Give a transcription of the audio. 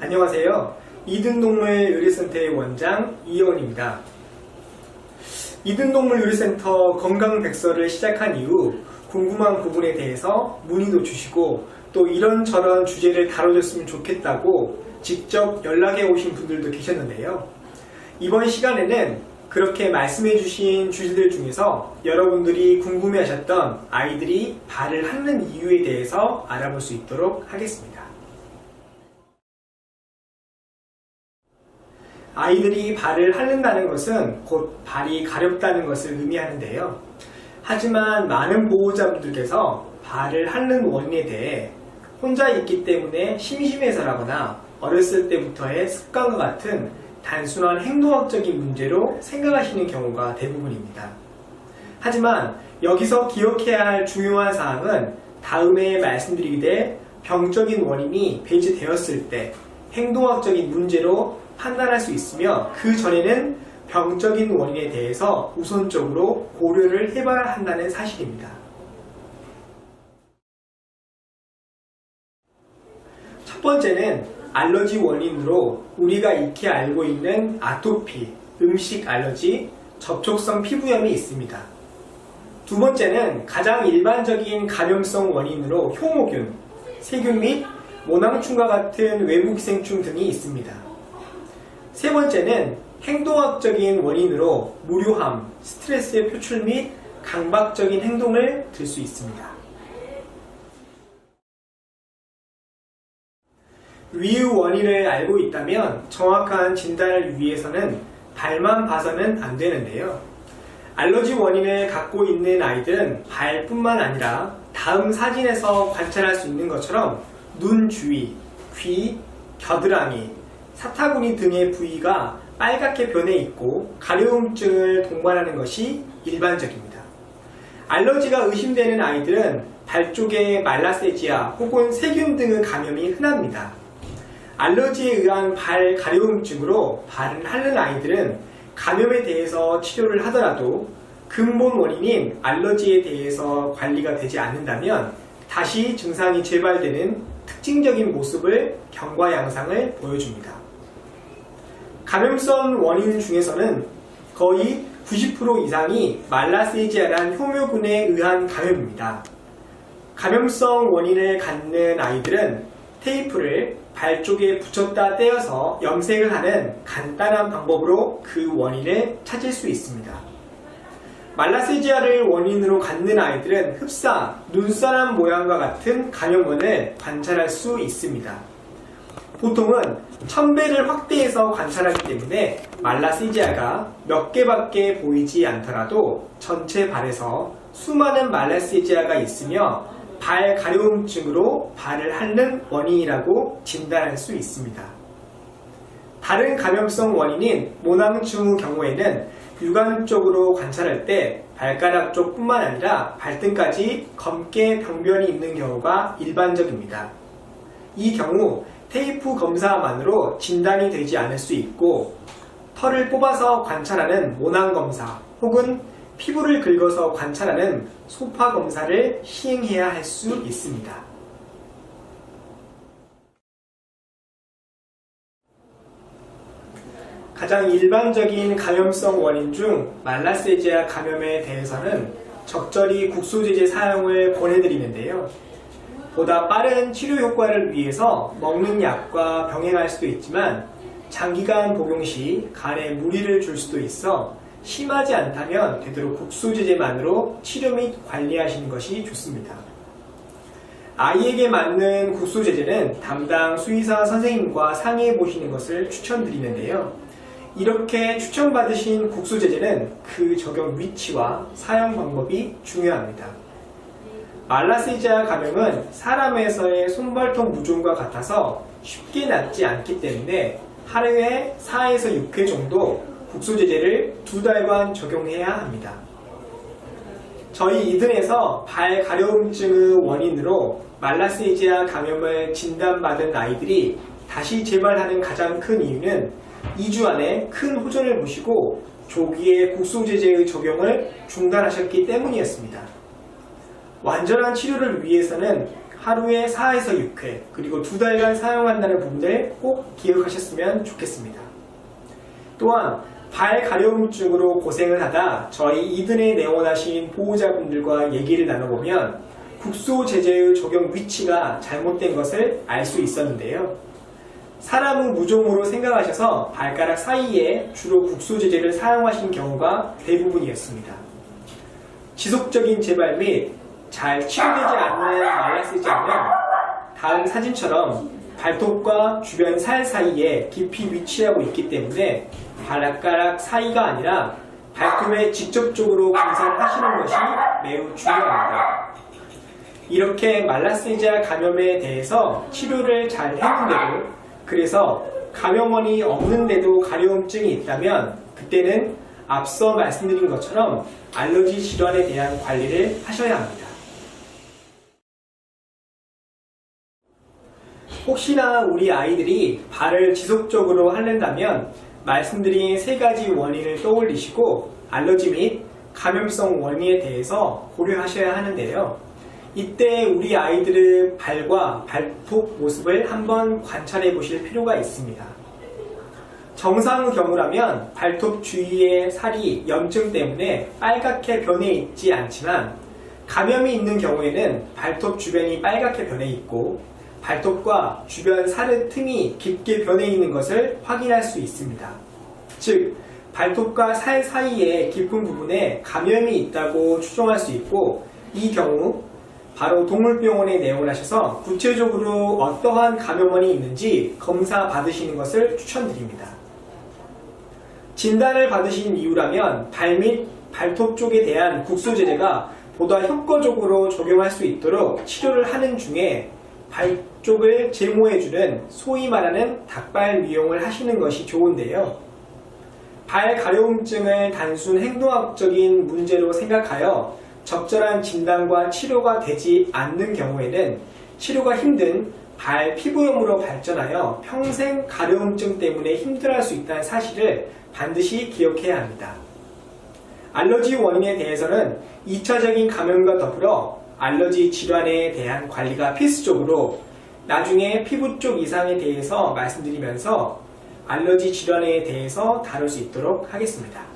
안녕하세요. 이든동물의료센터의 원장 이혜원입니다. 이든동물의료센터 건강백서를 시작한 이후 궁금한 부분에 대해서 문의도 주시고 또 이런저런 주제를 다뤄줬으면 좋겠다고 직접 연락해 오신 분들도 계셨는데요. 이번 시간에는 그렇게 말씀해 주신 주제들 중에서 여러분들이 궁금해하셨던 아이들이 발을 핥는 이유에 대해서 알아볼 수 있도록 하겠습니다. 아이들이 발을 핥는다는 것은 곧 발이 가렵다는 것을 의미하는데요. 하지만 많은 보호자분들께서 발을 핥는 원인에 대해 혼자 있기 때문에 심심해서라거나 어렸을 때부터의 습관과 같은 단순한 행동학적인 문제로 생각하시는 경우가 대부분입니다. 하지만 여기서 기억해야 할 중요한 사항은 다음에 말씀드리게 될 병적인 원인이 배제되었을 때 행동학적인 문제로 판단할 수 있으며 그 전에는 병적인 원인에 대해서 우선적으로 고려를 해봐야 한다는 사실입니다. 첫 번째는 알러지 원인으로 우리가 익히 알고 있는 아토피, 음식 알러지, 접촉성 피부염이 있습니다. 두 번째는 가장 일반적인 감염성 원인으로 효모균, 세균 및 모낭충과 같은 외부 기생충 등이 있습니다. 세 번째는 행동학적인 원인으로 무료함, 스트레스의 표출 및 강박적인 행동을 들 수 있습니다. 위의 원인을 알고 있다면 정확한 진단을 위해서는 발만 봐서는 안 되는데요. 알러지 원인을 갖고 있는 아이들은 발뿐만 아니라 다음 사진에서 관찰할 수 있는 것처럼 눈 주위, 귀, 겨드랑이, 사타구니 등의 부위가 빨갛게 변해 있고 가려움증을 동반하는 것이 일반적입니다. 알러지가 의심되는 아이들은 발 쪽에 말라세지아 혹은 세균 등의 감염이 흔합니다. 알러지에 의한 발 가려움증으로 발을 핥는 아이들은 감염에 대해서 치료를 하더라도 근본 원인인 알러지에 대해서 관리가 되지 않는다면 다시 증상이 재발되는 특징적인 모습을 경과 양상을 보여줍니다. 감염성 원인 중에서는 거의 90% 이상이 말라세지아란 효모균에 의한 감염입니다. 감염성 원인을 갖는 아이들은 테이프를 발 쪽에 붙였다 떼어서 염색을 하는 간단한 방법으로 그 원인을 찾을 수 있습니다. 말라세지아를 원인으로 갖는 아이들은 흡사, 눈사람 모양과 같은 감염원을 관찰할 수 있습니다. 보통은 1000배를 확대해서 관찰하기 때문에 말라세지아가 몇 개밖에 보이지 않더라도 전체 발에서 수많은 말라세지아가 있으며 발 가려움증으로 발을 핥는 원인이라고 진단할 수 있습니다. 다른 감염성 원인인 모낭충의 경우에는 육안적으로 관찰할 때 발가락 쪽뿐만 아니라 발등까지 검게 병변이 있는 경우가 일반적입니다. 이 경우 테이프 검사만으로 진단이 되지 않을 수 있고 털을 뽑아서 관찰하는 모낭 검사 혹은 피부를 긁어서 관찰하는 소파 검사를 시행해야 할 수 있습니다. 가장 일반적인 감염성 원인 중 말라세지아 감염에 대해서는 적절히 국소제제 사용을 권해드리는데요. 보다 빠른 치료 효과를 위해서 먹는 약과 병행할 수도 있지만 장기간 복용 시 간에 무리를 줄 수도 있어 심하지 않다면 되도록 국소제제만으로 치료 및 관리하시는 것이 좋습니다. 아이에게 맞는 국소제제는 담당 수의사 선생님과 상의해 보시는 것을 추천드리는데요. 이렇게 추천받으신 국소제제는 그 적용 위치와 사용 방법이 중요합니다. 말라세지아 감염은 사람에서의 손발톱 무좀과 같아서 쉽게 낫지 않기 때문에 하루에 4에서 6회 정도 국소제제를 2달간 적용해야 합니다. 저희 이든에서 발 가려움증의 원인으로 말라세지아 감염을 진단받은 아이들이 다시 재발하는 가장 큰 이유는 2주 안에 큰 호전을 보시고 조기에 국소제제의 적용을 중단하셨기 때문이었습니다. 완전한 치료를 위해서는 하루에 4에서 6회, 그리고 2달간 사용한다는 부분을 꼭 기억하셨으면 좋겠습니다. 또한 발 가려움증으로 고생을 하다 저희 이든에 내원하신 보호자분들과 얘기를 나눠보면 국소 제재의 적용 위치가 잘못된 것을 알 수 있었는데요. 사람의 무좀으로 생각하셔서 발가락 사이에 주로 국소 제재를 사용하신 경우가 대부분이었습니다. 지속적인 재발 및 잘 치료되지 않는 말라세지아는 다음 사진처럼 발톱과 주변 살 사이에 깊이 위치하고 있기 때문에 발가락 사이가 아니라 발톱에 직접적으로 분산하시는 것이 매우 중요합니다. 이렇게 말라세지아 감염에 대해서 치료를 잘 했는데도, 그래서 감염원이 없는데도 가려움증이 있다면 그때는 앞서 말씀드린 것처럼 알러지 질환에 대한 관리를 하셔야 합니다. 혹시나 우리 아이들이 발을 지속적으로 앓는다면 말씀드린 3가지 원인을 떠올리시고 알러지 및 감염성 원인에 대해서 고려하셔야 하는데요. 이때 우리 아이들의 발과 발톱 모습을 한번 관찰해 보실 필요가 있습니다. 정상의 경우라면 발톱 주위의 살이 염증 때문에 빨갛게 변해 있지 않지만, 감염이 있는 경우에는 발톱 주변이 빨갛게 변해 있고 발톱과 주변 살의 틈이 깊게 변해 있는 것을 확인할 수 있습니다. 즉, 발톱과 살 사이에 깊은 부분에 감염이 있다고 추정할 수 있고, 이 경우 바로 동물병원에 내원하셔서 구체적으로 어떠한 감염원이 있는지 검사 받으시는 것을 추천드립니다. 진단을 받으신 이유라면 발 및 발톱 쪽에 대한 국소 제재가 보다 효과적으로 적용할 수 있도록 치료를 하는 중에 발 쪽을 제모해주는 소위 말하는 닭발 미용을 하시는 것이 좋은데요. 발 가려움증을 단순 행동학적인 문제로 생각하여 적절한 진단과 치료가 되지 않는 경우에는 치료가 힘든 발 피부염으로 발전하여 평생 가려움증 때문에 힘들어할 수 있다는 사실을 반드시 기억해야 합니다. 알러지 원인에 대해서는 2차적인 감염과 더불어 알러지 질환에 대한 관리가 필수적으로 나중에 피부 쪽 이상에 대해서 말씀드리면서 알러지 질환에 대해서 다룰 수 있도록 하겠습니다.